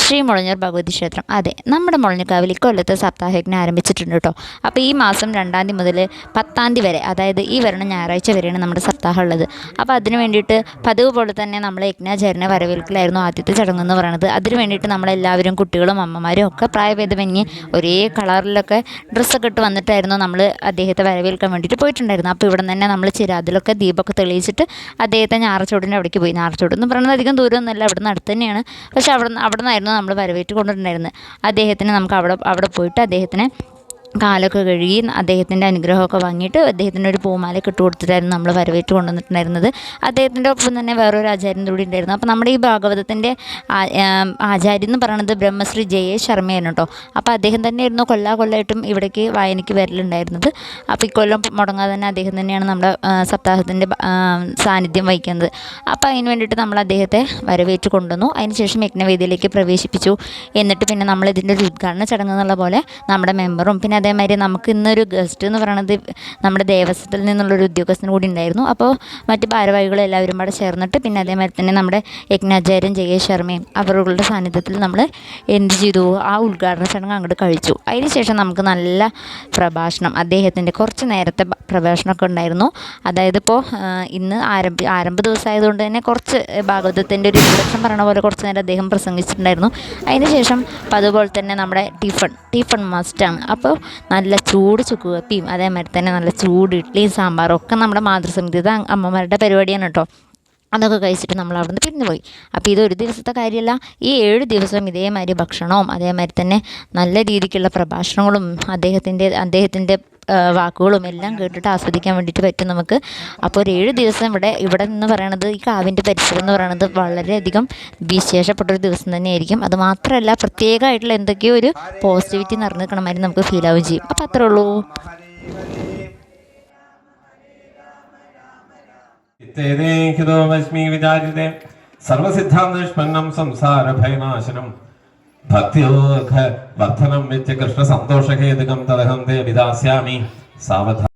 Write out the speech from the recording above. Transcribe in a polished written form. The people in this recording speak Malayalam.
ശ്രീ മുളഞ്ഞൂർ ഭഗവതി ക്ഷേത്രം. അതെ, നമ്മുടെ മുളഞ്ഞക്കാവിൽ ഇക്കൊല്ലത്തെ സപ്താഹയജ്ഞം ആരംഭിച്ചിട്ടുണ്ട് കേട്ടോ. അപ്പോൾ ഈ മാസം 2 മുതൽ 10 വരെ, അതായത് ഈ വരുന്ന ഞായറാഴ്ച വരെയാണ് നമ്മുടെ സപ്താഹം ഉള്ളത്. അപ്പോൾ അതിന് വേണ്ടിയിട്ട് പതിവ് പോലെ തന്നെ നമ്മൾ യജ്ഞാചാര്യനെ വരവേൽക്കലായിരുന്നു ആദ്യത്തെ ചടങ്ങെന്ന് പറയുന്നത്. അതിന് വേണ്ടിയിട്ട് നമ്മളെല്ലാവരും കുട്ടികളും അമ്മമാരും ഒക്കെ പ്രായഭേദമന്യേ ഒരേ കളറിലൊക്കെ ഡ്രസ്സൊക്കെ ഇട്ട് വന്നിട്ടായിരുന്നു നമ്മൾ അദ്ദേഹത്തെ വരവേൽക്കാൻ വേണ്ടിയിട്ട് പോയിട്ടുണ്ടായിരുന്നു. അപ്പോൾ ഇവിടെ തന്നെ നമ്മൾ ചിരാതിലൊക്കെ ദീപമൊക്കെ തെളിയിച്ചിട്ട് അദ്ദേഹത്തെ ഞാറച്ചോടിൻ്റെ അവിടേക്ക് പോയി. ഞാറച്ചോട് എന്ന് പറയുന്നത് അധികം ദൂരമൊന്നുമല്ല, അവിടെ നിന്ന് അടുത്ത് തന്നെയാണ്. പക്ഷേ അവിടെ നിന്നായിരുന്നു നമ്മൾ വരവേറ്റ് കൊണ്ടിട്ടുണ്ടായിരുന്നത്. അദ്ദേഹത്തിന് നമുക്ക് അവിടെ പോയിട്ട് അദ്ദേഹത്തിന് കാലൊക്കെ കഴുകി അദ്ദേഹത്തിൻ്റെ അനുഗ്രഹമൊക്കെ വാങ്ങിയിട്ട് അദ്ദേഹത്തിൻ്റെ ഒരു പൂമാലയൊക്കെ ഇട്ട് കൊടുത്തിട്ടായിരുന്നു നമ്മൾ വരവേറ്റ് കൊണ്ടുവന്നിട്ടുണ്ടായിരുന്നത്. അദ്ദേഹത്തിൻ്റെ ഒപ്പം തന്നെ വേറൊരു ആചാര്യൻ കൂടി ഉണ്ടായിരുന്നു. അപ്പോൾ നമ്മുടെ ഈ ഭാഗവതത്തിൻ്റെ ആചാര്യൻ എന്ന് പറയുന്നത് ബ്രഹ്മശ്രീ ജയേഷ് ശർമ്മയാണ് കേട്ടോ. അപ്പോൾ അദ്ദേഹം തന്നെയായിരുന്നു കൊല്ലമായിട്ടും ഇവിടേക്ക് വായനയ്ക്ക് വരലുണ്ടായിരുന്നത്. അപ്പോൾ ഇക്കൊല്ലം മുടങ്ങാതെ തന്നെ അദ്ദേഹം തന്നെയാണ് നമ്മുടെ സപ്താഹത്തിൻ്റെ സാന്നിധ്യം വഹിക്കുന്നത്. അപ്പോൾ അതിന് വേണ്ടിയിട്ട് നമ്മൾ അദ്ദേഹത്തെ വരവേറ്റ് കൊണ്ടുവന്നു. അതിനുശേഷം യജ്ഞവേദിയിലേക്ക് പ്രവേശിപ്പിച്ചു. എന്നിട്ട് പിന്നെ നമ്മൾ ഇതിൻ്റെ ഒരു ഉദ്ഘാടന ചടങ്ങ് എന്നുള്ള പോലെ നമ്മുടെ മെമ്പറും പിന്നെ അതേമാതിരി നമുക്ക് ഇന്നൊരു ഗസ്റ്റ് എന്ന് പറയുന്നത് നമ്മുടെ ദേവസ്വത്തിൽ നിന്നുള്ളൊരു ഉദ്യോഗസ്ഥനും കൂടി ഉണ്ടായിരുന്നു. അപ്പോൾ മറ്റ് ഭാരവാഹികളും എല്ലാവരും കൂടെ ചേർന്നിട്ട് പിന്നെ അതേമാതിരി തന്നെ നമ്മുടെ യജ്ഞാചാര്യൻ ജയേഷ് ശർമ്മയും അവരുടെ സാന്നിധ്യത്തിൽ നമ്മൾ എന്ത് ചെയ്തു, ആ ഉദ്ഘാടന ചടങ്ങ് അങ്ങോട്ട് കഴിച്ചു. അതിനുശേഷം നമുക്ക് നല്ല പ്രഭാഷണം, അദ്ദേഹത്തിൻ്റെ കുറച്ച് നേരത്തെ പ്രഭാഷണമൊക്കെ ഉണ്ടായിരുന്നു. അതായത് ഇപ്പോൾ ഇന്ന് ആരംഭ ദിവസമായതുകൊണ്ട് തന്നെ കുറച്ച് ഭാഗവതത്തിൻ്റെ ഒരു ഇൻട്രൊഡക്ഷൻ പറയണ പോലെ കുറച്ച് നേരം അദ്ദേഹം പ്രസംഗിച്ചിട്ടുണ്ടായിരുന്നു. അതിനുശേഷം അതുപോലെ തന്നെ നമ്മുടെ ടിഫൺ മസ്റ്റാണ്. അപ്പോൾ നല്ല ചൂട് ചുക്ക് കപ്പിയും അതേമാതിരി തന്നെ നല്ല ചൂട് ഇഡ്ഡലിയും സാമ്പാറും ഒക്കെ നമ്മുടെ മാതൃസമിതിയുടെ അമ്മമാരുടെ പരിപാടിയാണ് കേട്ടോ. അതൊക്കെ കഴിച്ചിട്ട് നമ്മൾ അവിടെ നിന്ന് പിരിഞ്ഞു പോയി. അപ്പോൾ ഇതൊരു ദിവസത്തെ കാര്യമല്ല, ഈ 7 ദിവസം ഇതേമാതിരി ഭക്ഷണവും അതേമാതിരി തന്നെ നല്ല രീതിക്കുള്ള പ്രഭാഷണങ്ങളും അദ്ദേഹത്തിൻ്റെ വാക്കുകളും എല്ലാം കേട്ടിട്ട് ആസ്വദിക്കാൻ വേണ്ടിയിട്ട് പറ്റും നമുക്ക്. അപ്പോൾ ഒരു 7 ദിവസം ഇവിടെ നിന്ന് പറയണത്, ഈ കാവിൻ്റെ പരിസരം എന്ന് പറയുന്നത് വളരെയധികം വിശേഷപ്പെട്ടൊരു ദിവസം തന്നെയായിരിക്കും. അത് മാത്രമല്ല പ്രത്യേകമായിട്ടുള്ള എന്തൊക്കെയോ ഒരു പോസിറ്റിവിറ്റി നിറഞ്ഞു നിൽക്കണമാതിരി നമുക്ക് ഫീൽ ആവുകയും ചെയ്യും. അപ്പോൾ അത്രേ ഉള്ളൂ. സർവസിദ്ധാന്തനിഷ്പന്നം സംസാരഭയനാശനം ഭക്തിയോഗ വർദ്ധനം വെച്ച് കൃഷ്ണ സന്തോഷഹേതുകം തദഹം തേ വിദാസ്യാമി സാവധാനം.